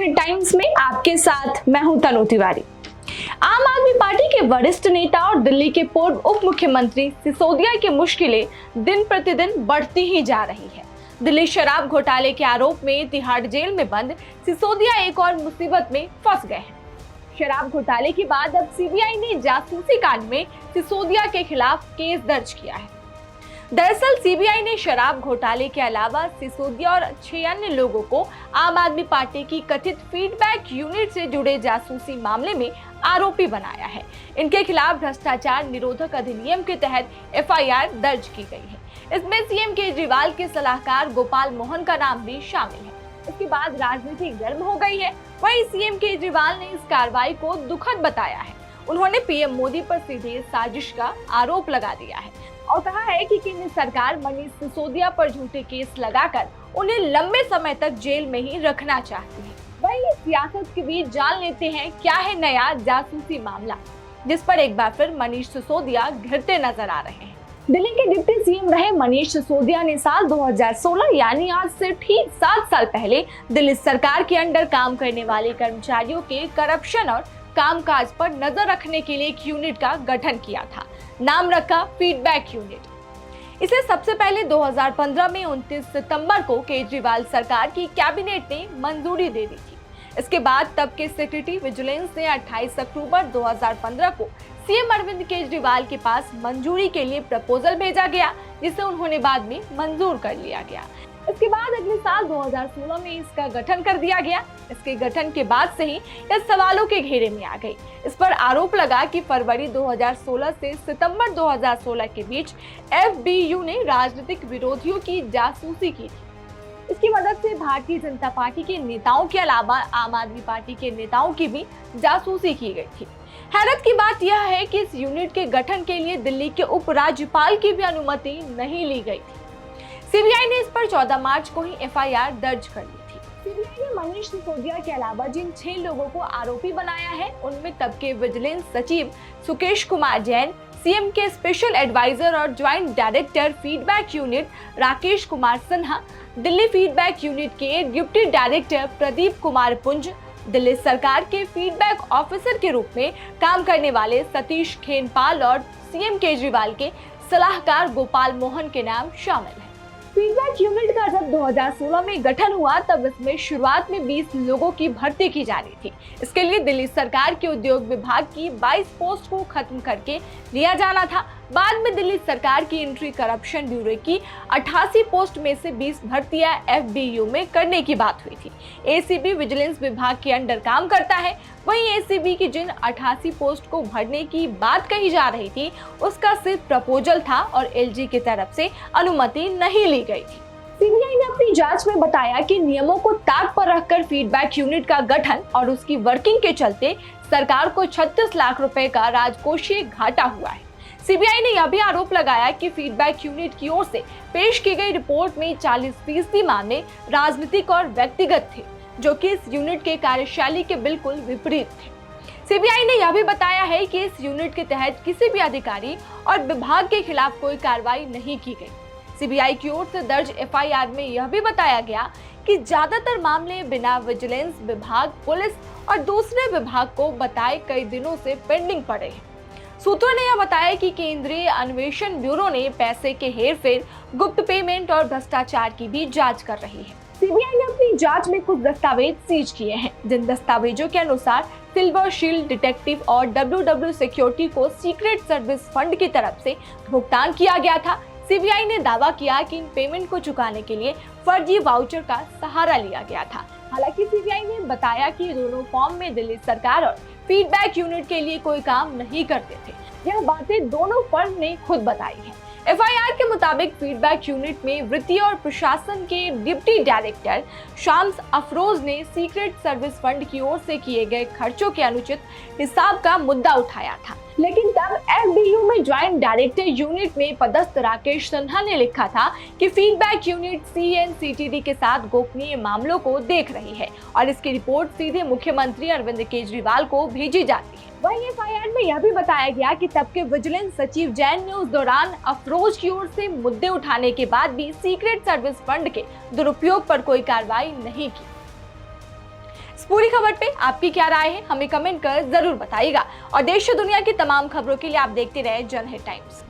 Minute times में आपके साथ मैं हूं तनु तिवारी। आम आदमी पार्टी के वरिष्ठ नेता और दिल्ली के पूर्व उप मुख्यमंत्री सिसोदिया की मुश्किलें दिन प्रतिदिन बढ़ती ही जा रही है। दिल्ली शराब घोटाले के आरोप में तिहाड़ जेल में बंद सिसोदिया एक और मुसीबत में फंस गए हैं। शराब घोटाले के बाद अब सीबीआई ने जासूसी कांड में सिसोदिया के खिलाफ केस दर्ज किया है। दरअसल सीबीआई ने शराब घोटाले के अलावा सिसोदिया और 6 अन्य लोगों को आम आदमी पार्टी की कथित फीडबैक यूनिट से जुड़े जासूसी मामले में आरोपी बनाया है। इनके खिलाफ भ्रष्टाचार निरोधक अधिनियम के तहत एफआईआर दर्ज की गई है। इसमें सीएम केजरीवाल के सलाहकार गोपाल मोहन का नाम भी शामिल है। इसके बाद राजनीति गर्म हो गई है। वहीं सीएम केजरीवाल ने इस कार्रवाई को दुखद बताया है। उन्होंने पीएम मोदी पर सीधे साजिश का आरोप लगा दिया है और कहा है कि केंद्र सरकार मनीष सिसोदिया पर झूठे केस लगाकर उन्हें लंबे समय तक जेल में ही रखना चाहती है। वहीं सियासत के बीच जान लेते हैं क्या है नया जासूसी मामला, जिस पर एक बार फिर मनीष सिसोदिया घिरते नजर आ रहे हैं। दिल्ली के डिप्टी सीएम रहे मनीष सिसोदिया ने साल 2016 यानी आज से ठीक 7 साल पहले दिल्ली सरकार के अंडर काम करने वाले कर्मचारियों के करप्शन और कामकाज पर नजर रखने के लिए एक यूनिट का गठन किया था। नाम रखा फीडबैक यूनिट। इसे सबसे पहले 2015 में 29 सितंबर को केजरीवाल सरकार की कैबिनेट ने मंजूरी दे दी थी। इसके बाद तब के सेक्रेटरी विजिलेंस ने 28 अक्टूबर 2015 को सीएम अरविंद केजरीवाल के पास मंजूरी के लिए प्रपोजल भेजा गया, जिसे उन्होंने बाद में मंजूर कर लिया गया। इसके बाद अगले साल 2016 में इसका गठन कर दिया गया। इसके गठन के बाद से ही यह सवालों के घेरे में आ गई। इस पर आरोप लगा कि फरवरी 2016 से सितंबर 2016 के बीच एफबीयू ने राजनीतिक विरोधियों की जासूसी की थी। इसकी मदद से भारतीय जनता पार्टी के नेताओं के अलावा आम आदमी पार्टी के नेताओं की भी जासूसी की गई थी। हैरत की बात यह है कि इस यूनिट के गठन के लिए दिल्ली के उपराज्यपाल की भी अनुमति नहीं ली गई थी। सीबीआई ने इस पर 14 मार्च को ही एफआईआर दर्ज कर ली थी। सीबीआई ने मनीष सिसोदिया के अलावा जिन 6 लोगों को आरोपी बनाया है, उनमें तब के विजिलेंस सचिव सुकेश कुमार जैन, सीएम के स्पेशल एडवाइजर और joint director feedback unit Rakesh Kumar Sinha, Delhi feedback unit के डिप्टी डायरेक्टर प्रदीप कुमार पुंज, दिल्ली सरकार के फीडबैक ऑफिसर के रूप में काम करने वाले सतीश खेनपाल और सीएम केजरीवाल के सलाहकार गोपाल मोहन के नाम शामिल है। फीडबैक यूनिट का जब 2016 में गठन हुआ तब इसमें शुरुआत में 20 लोगों की भर्ती की जा रही थी। इसके लिए दिल्ली सरकार के उद्योग विभाग की 22 पोस्ट को खत्म करके लिया जाना था। बाद में दिल्ली सरकार की एंटी करप्शन ब्यूरो की 88 पोस्ट में से 20 भर्तियां एफबीयू में करने की बात हुई थी। एसीबी विजिलेंस विभाग के अंडर काम करता है। वहीं एसीबी की जिन 88 पोस्ट को भरने की बात कही जा रही थी, उसका सिर्फ प्रपोजल था और एलजी की तरफ से अनुमति नहीं ली गई थी। सीबीआई ने अपनी जांच में बताया कि नियमों को ताक पर रखकर फीडबैक यूनिट का गठन और उसकी वर्किंग के चलते सरकार को 36 लाख रुपए का राजकोषीय घाटा हुआ है। सीबीआई ने यह भी आरोप लगाया कि फीडबैक यूनिट की ओर से पेश की गई रिपोर्ट में 40% मामले राजनीतिक और व्यक्तिगत थे, जो कि इस यूनिट के कार्यशैली के बिल्कुल विपरीत थे। सीबीआई ने यह भी बताया है कि इस यूनिट के तहत किसी भी अधिकारी और विभाग के खिलाफ कोई कार्रवाई नहीं की गई। सीबीआई की ओर से दर्ज एफआईआर में यह भी बताया गया कि ज्यादातर मामले बिना विजिलेंस विभाग, पुलिस और दूसरे विभाग को बताए कई दिनों से पेंडिंग पड़े हैं। सूत्रों ने यह बताया कि केंद्रीय अन्वेषण ब्यूरो ने पैसे के हेरफेर, गुप्त पेमेंट और भ्रष्टाचार की भी जांच कर रही है। सीबीआई ने अपनी जांच में कुछ दस्तावेज सीज किए हैं, जिन दस्तावेजों के अनुसार सिल्वर शील्ड डिटेक्टिव और डब्ल्यूडब्ल्यू सिक्योरिटी को सीक्रेट सर्विस फंड की तरफ से भुगतान किया गया था। सीबीआई ने दावा किया कि इन पेमेंट को चुकाने के लिए फर्जी वाउचर का सहारा लिया गया था। हालांकि सीबीआई ने बताया कि दोनों फॉर्म में दिल्ली सरकार और फीडबैक यूनिट के लिए कोई काम नहीं करते थे। यह बातें दोनों फर्म ने खुद बताई है। एफआईआर के मुताबिक फीडबैक यूनिट में वित्तीय और प्रशासन के डिप्टी डायरेक्टर शाम्स अफरोज ने सीक्रेट सर्विस फंड की ओर से किए गए खर्चों के अनुचित हिसाब का मुद्दा उठाया था। लेकिन तब एफबीयू में ज्वाइंट डायरेक्टर यूनिट में पदस्थ राकेश सिन्हा ने लिखा था कि फीडबैक यूनिट सीएनसीटीडी के साथ गोपनीय मामलों को देख रही है और इसकी रिपोर्ट सीधे मुख्यमंत्री अरविंद केजरीवाल को भेजी जाती है। वहीं एफआईआर में यह भी बताया गया कि तब के विजिलेंस सचिव जैन ने उस दौरान अफरोज की ओर से मुद्दे उठाने के बाद भी सीक्रेट सर्विस फंड के दुरुपयोग पर कोई कार्रवाई नहीं की। इस पूरी खबर पे आपकी क्या राय है, हमें कमेंट कर जरूर बताइएगा। और देश और दुनिया की तमाम खबरों के लिए आप देखते रहे जनहित टाइम्स।